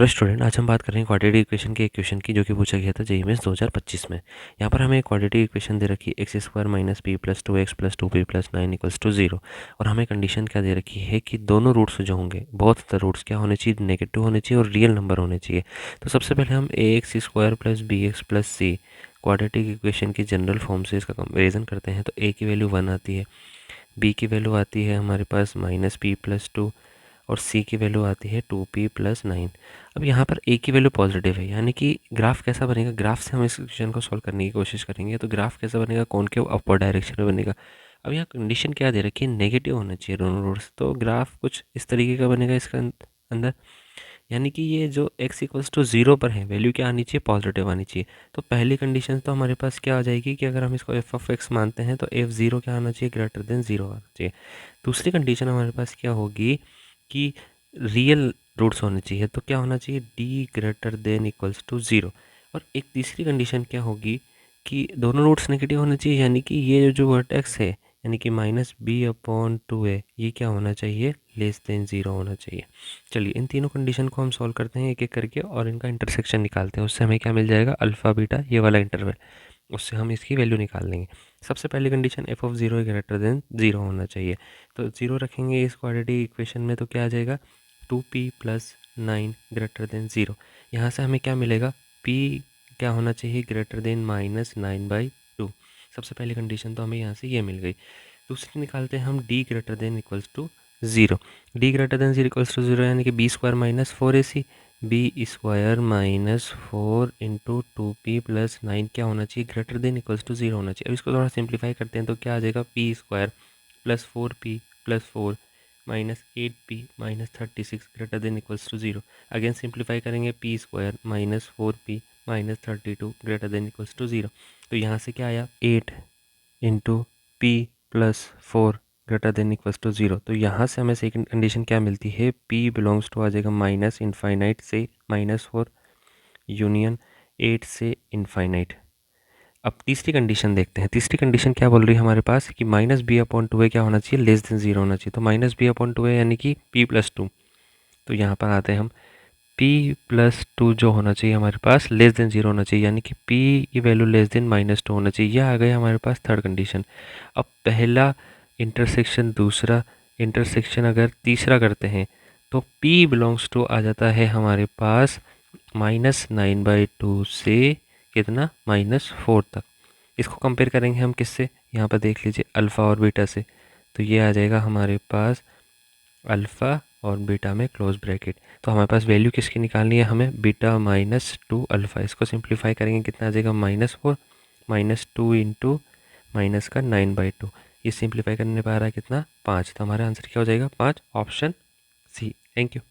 Hello student, आज हम बात करेंगे क्वाड्रेटिक इक्वेशन के एक क्वेश्चन की जो कि पूछा गया था जेईई मेंस 2025 में। यहाँ पर हमें क्वाड्रेटिक इक्वेशन दे रखी है x square minus p plus 2x plus 2p plus 9 equals to 0। और हमें कंडीशन क्या दे रखी है कि दोनों रूट्स जो होंगे, बोथ द रूट्स क्या होने चाहिए, नेगेटिव होने चाहिए और रियल नंबर होने चाहिए। तो सबसे पहले हम A x square plus B x plus C quadratic equation की जनरल फॉर्म से इसका कंपेरिजन करते हैं। तो ए की वैल्यू 1 आती है, बी की वैल्यू आती है हमारे पास माइनस पी प्लस 2 और सी की वैल्यू आती है 2p प्लस 9। अब यहाँ पर ए की वैल्यू पॉजिटिव है, यानी कि ग्राफ कैसा बनेगा, ग्राफ से हम इस क्वेश्चन को सॉल्व करने की कोशिश करेंगे। तो ग्राफ कैसा बनेगा, कॉनकेव अपवर्ड डायरेक्शन में बनेगा। अब यहाँ कंडीशन क्या दे रखी है, नेगेटिव होना चाहिए दोनों रूट्स। तो ग्राफ कुछ इस तरीके का बनेगा इसका अंदर, यानी कि ये जो x इक्वल्स टू 0 पर है, वैल्यू क्या आनी चाहिए, पॉजिटिव आनी चाहिए। तो पहली कंडीशन तो हमारे पास क्या आ जाएगी कि अगर हम इसको एफ ऑफ एक्स मानते हैं तो f0 क्या आना चाहिए, ग्रेटर देन 0 आना चाहिए। दूसरी कंडीशन हमारे पास क्या होगी कि रियल रूट्स होने चाहिए। तो क्या होना चाहिए, d greater than equals to 0। और एक तीसरी कंडीशन क्या होगी कि दोनों रूट्स नेगेटिव होने चाहिए, यानी कि ये जो वर्टेक्स है, यानी कि माइनस बी अपॉन 2a, ये क्या होना चाहिए, लेस देन 0 होना चाहिए। चलिए इन तीनों कंडीशन को हम सॉल्व करते हैं एक एक करके और इनका इंटरसेक्शन निकालते हैं। उससे हमें क्या मिल जाएगा, अल्फ़ा बीटा ये वाला इंटरवल, उससे हम इसकी वैल्यू निकाल लेंगे। सबसे पहली condition F of 0 greater than 0 होना चाहिए। तो 0 रखेंगे इस क्वाड्रेटिक इक्वेशन में तो क्या आ जाएगा, 2p प्लस 9 ग्रेटर देन 0। यहाँ से हमें क्या मिलेगा, p क्या होना चाहिए, ग्रेटर देन माइनस 9/2। सबसे पहली कंडीशन तो हमें यहाँ से ये मिल गई। दूसरी निकालते हैं हम d greater than equals to 0। d greater than 0 equals to 0 यानी कि b square minus 4ac, b square minus 4 into 2p plus 9 क्या होना चाहिए, ग्रेटर देन इक्वल्स टू 0 होना चाहिए। अब इसको थोड़ा सिंप्लीफाई करते हैं तो क्या आ जाएगा, P square plus 4p plus 4 minus 8p minus 36 greater than equals to 0। Again simplify करेंगे, P square minus 4p minus 32 greater than equals to 0। तो यहाँ से क्या आया, 8 into P plus 4 greater than equals to 0। तो यहाँ से हमें सेकंड कंडीशन क्या मिलती है, p बिलोंग्स टू आ जाएगा माइनस इनफाइनाइट से -4 यूनियन 8 से इनफाइनाइट। अब तीसरी कंडीशन देखते हैं। तीसरी कंडीशन क्या बोल रही है हमारे पास कि माइनस बी अपॉन 2a क्या होना चाहिए, लेस देन 0 होना चाहिए। तो माइनस बी अपॉन 2a यानी कि p प्लस 2। तो यहाँ पर आते हैं हम, p प्लस 2 जो होना चाहिए हमारे पास लेस देन 0 होना चाहिए, यानी कि p की वैल्यू लेस देन -2 होना चाहिए। यह आ गया हमारे पास थर्ड कंडीशन। अब पहला इंटरसेक्शन, दूसरा इंटरसेक्शन अगर तीसरा करते हैं तो p बिलोंग्स टू आ जाता है हमारे पास -9/2 से कितना, -4 तक। इसको कंपेयर करेंगे हम किससे, यहाँ पर देख लीजिए अल्फ़ा और बीटा से। तो ये आ जाएगा हमारे पास अल्फ़ा और बीटा में क्लोज ब्रैकेट। तो हमारे पास वैल्यू किसकी निकालनी है, हमें बीटा माइनस 2 अल्फ़ा। इसको सिंप्लीफाई करेंगे कितना आ जाएगा, -4 -2 इंटू माइनस का 9/2। ये सिंप्लीफाई करने पर आ रहा है कितना, 5। तो हमारा आंसर क्या हो जाएगा, 5, ऑप्शन सी। Thank you.